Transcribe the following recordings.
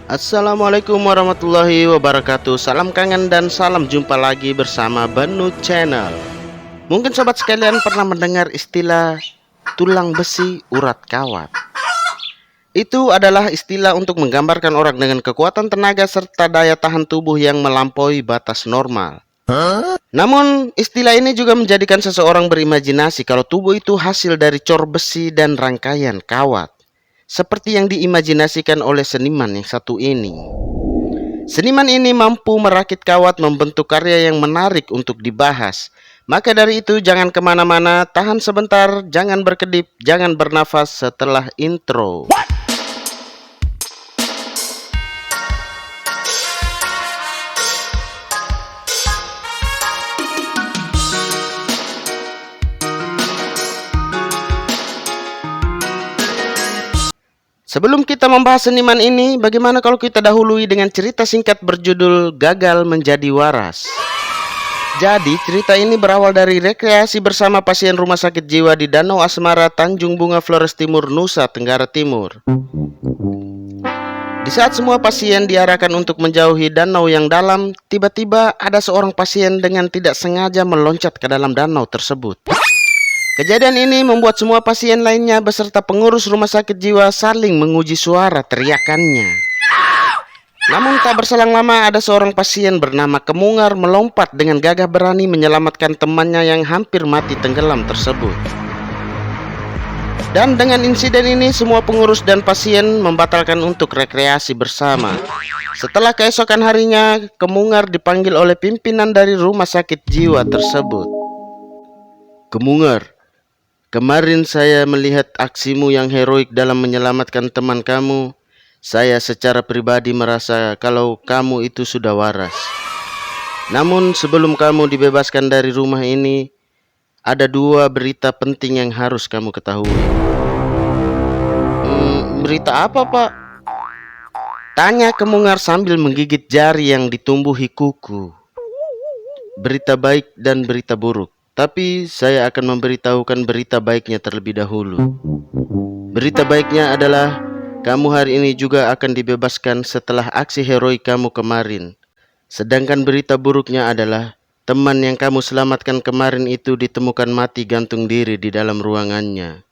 Assalamualaikum warahmatullahi wabarakatuh. Salam kangen dan salam jumpa lagi bersama Banu Channel. Mungkin sobat sekalian pernah mendengar istilah tulang besi urat kawat. Itu adalah istilah untuk menggambarkan orang dengan kekuatan tenaga serta daya tahan tubuh yang melampaui batas normal. Namun istilah ini juga menjadikan seseorang berimajinasi kalau tubuh itu hasil dari cor besi dan rangkaian kawat, seperti yang diimajinasikan oleh seniman yang satu ini. Seniman ini mampu merakit kawat membentuk karya yang menarik untuk dibahas. Maka dari itu jangan kemana-mana, tahan sebentar, jangan berkedip, jangan bernafas setelah intro. Sebelum kita membahas seniman ini, bagaimana kalau kita dahului dengan cerita singkat berjudul Gagal Menjadi Waras. Jadi, cerita ini berawal dari rekreasi bersama pasien rumah sakit jiwa di Danau Asmara, Tanjung Bunga, Flores Timur, Nusa Tenggara Timur. Di saat semua pasien diarahkan untuk menjauhi danau yang dalam, tiba-tiba ada seorang pasien dengan tidak sengaja meloncat ke dalam danau tersebut. Kejadian ini membuat semua pasien lainnya beserta pengurus rumah sakit jiwa saling menguji suara teriakannya. Namun tak berselang lama ada seorang pasien bernama Kemungar melompat dengan gagah berani menyelamatkan temannya yang hampir mati tenggelam tersebut. Dan dengan insiden ini semua pengurus dan pasien membatalkan untuk rekreasi bersama. Setelah keesokan harinya, Kemungar dipanggil oleh pimpinan dari rumah sakit jiwa tersebut. Kemungar, kemarin saya melihat aksimu yang heroik dalam menyelamatkan teman kamu. Saya secara pribadi merasa kalau kamu itu sudah waras. Namun sebelum kamu dibebaskan dari rumah ini, ada dua berita penting yang harus kamu ketahui. Berita apa, Pak? Tanya Kemungar sambil menggigit jari yang ditumbuhi kuku. Berita baik dan berita buruk. Tapi saya akan memberitahukan berita baiknya terlebih dahulu. Berita baiknya adalah kamu hari ini juga akan dibebaskan setelah aksi heroik kamu kemarin. Sedangkan berita buruknya adalah teman yang kamu selamatkan kemarin itu ditemukan mati gantung diri di dalam ruangannya.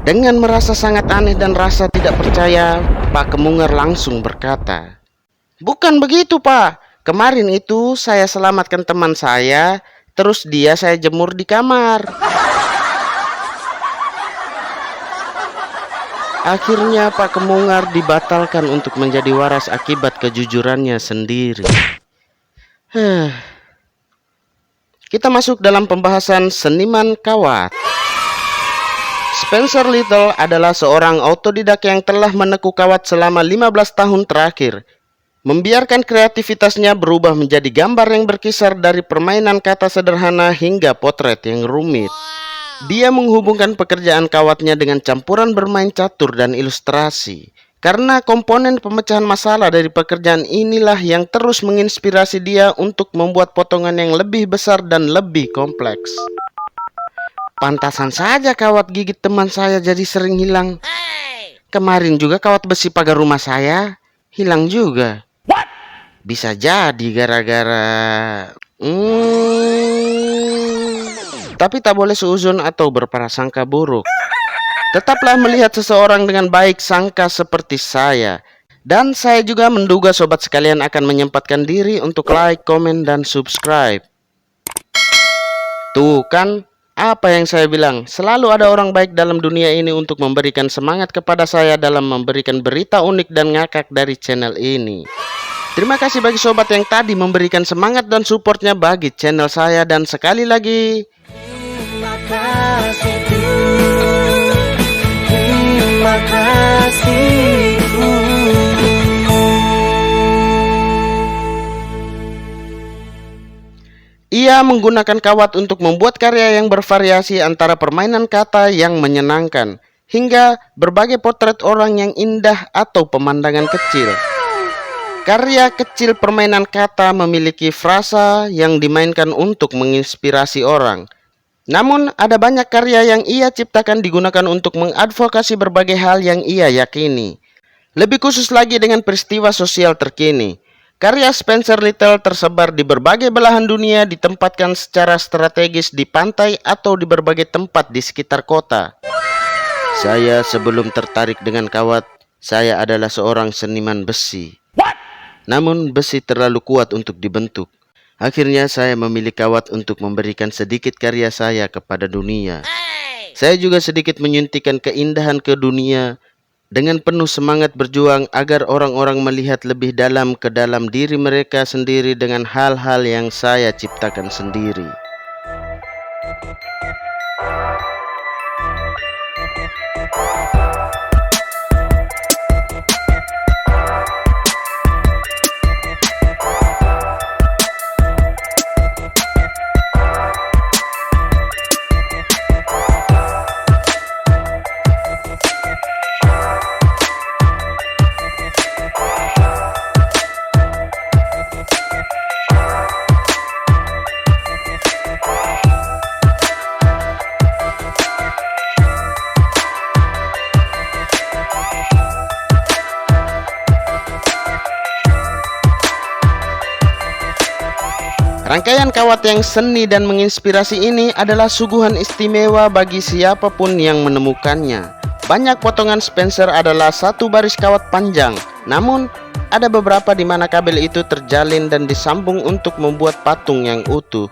Dengan merasa sangat aneh dan rasa tidak percaya, Pak Kemungar langsung berkata, "Bukan begitu, Pak. Kemarin itu saya selamatkan teman saya, terus dia saya jemur di kamar. Akhirnya Pak Kemungar dibatalkan untuk menjadi waras akibat kejujurannya sendiri." Kita masuk dalam pembahasan seniman kawat. Spencer Little adalah seorang autodidak yang telah menekuk kawat selama 15 tahun terakhir. Membiarkan kreativitasnya berubah menjadi gambar yang berkisar dari permainan kata sederhana hingga potret yang rumit. Dia menghubungkan pekerjaan kawatnya dengan campuran bermain catur dan ilustrasi. Karena komponen pemecahan masalah dari pekerjaan inilah yang terus menginspirasi dia untuk membuat potongan yang lebih besar dan lebih kompleks. Pantasan saja kawat gigit teman saya jadi sering hilang. Kemarin juga kawat besi pagar rumah saya hilang juga. Bisa jadi gara-gara... Tapi tak boleh seuzon atau berprasangka buruk. Tetaplah melihat seseorang dengan baik sangka seperti saya. Dan saya juga menduga sobat sekalian akan menyempatkan diri untuk like, komen, dan subscribe. Tuh kan, apa yang saya bilang, selalu ada orang baik dalam dunia ini untuk memberikan semangat kepada saya dalam memberikan berita unik dan ngakak dari channel ini. Terima kasih bagi sobat yang tadi memberikan semangat dan supportnya bagi channel saya. Dan sekali lagi, terima kasih. Ia menggunakan kawat untuk membuat karya yang bervariasi antara permainan kata yang menyenangkan hingga berbagai potret orang yang indah atau pemandangan kecil. Karya kecil permainan kata memiliki frasa yang dimainkan untuk menginspirasi orang. Namun ada banyak karya yang ia ciptakan digunakan untuk mengadvokasi berbagai hal yang ia yakini. Lebih khusus lagi dengan peristiwa sosial terkini. Karya Spencer Little tersebar di berbagai belahan dunia, ditempatkan secara strategis di pantai atau di berbagai tempat di sekitar kota. Saya sebelum tertarik dengan kawat, saya adalah seorang seniman besi. Namun besi terlalu kuat untuk dibentuk. Akhirnya saya memilih kawat untuk memberikan sedikit karya saya kepada dunia. Saya juga sedikit menyuntikkan keindahan ke dunia dengan penuh semangat berjuang agar orang-orang melihat lebih dalam ke dalam diri mereka sendiri dengan hal-hal yang saya ciptakan sendiri. Rangkaian kawat yang seni dan menginspirasi ini adalah suguhan istimewa bagi siapapun yang menemukannya. Banyak potongan Spencer adalah satu baris kawat panjang, namun ada beberapa di mana kabel itu terjalin dan disambung untuk membuat patung yang utuh.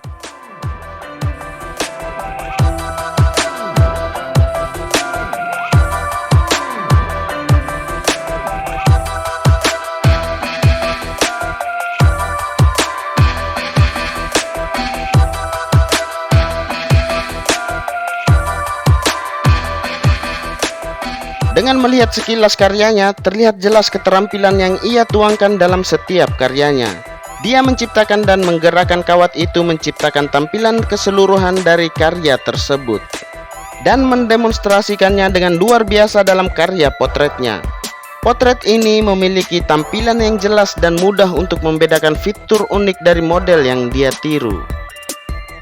Dengan melihat sekilas karyanya, terlihat jelas keterampilan yang ia tuangkan dalam setiap karyanya. Dia menciptakan dan menggerakkan kawat itu menciptakan tampilan keseluruhan dari karya tersebut dan mendemonstrasikannya dengan luar biasa dalam karya potretnya. Potret ini memiliki tampilan yang jelas dan mudah untuk membedakan fitur unik dari model yang dia tiru.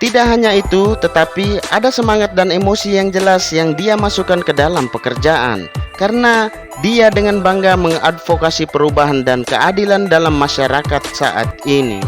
Tidak hanya itu, tetapi ada semangat dan emosi yang jelas yang dia masukkan ke dalam pekerjaan, karena dia dengan bangga mengadvokasi perubahan dan keadilan dalam masyarakat saat ini.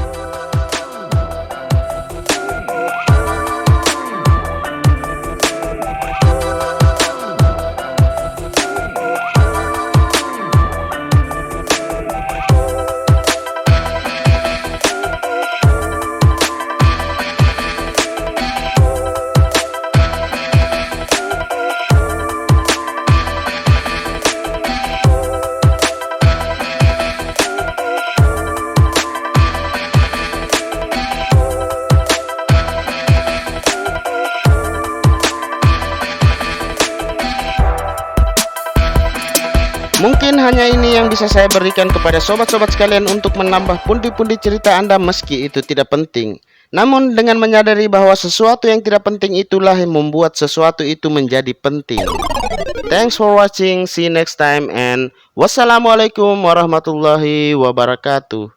Mungkin hanya ini yang bisa saya berikan kepada sobat-sobat sekalian untuk menambah pundi-pundi cerita Anda meski itu tidak penting. Namun dengan menyadari bahwa sesuatu yang tidak penting itulah yang membuat sesuatu itu menjadi penting. Thanks for watching, see you next time, and wassalamualaikum warahmatullahi wabarakatuh.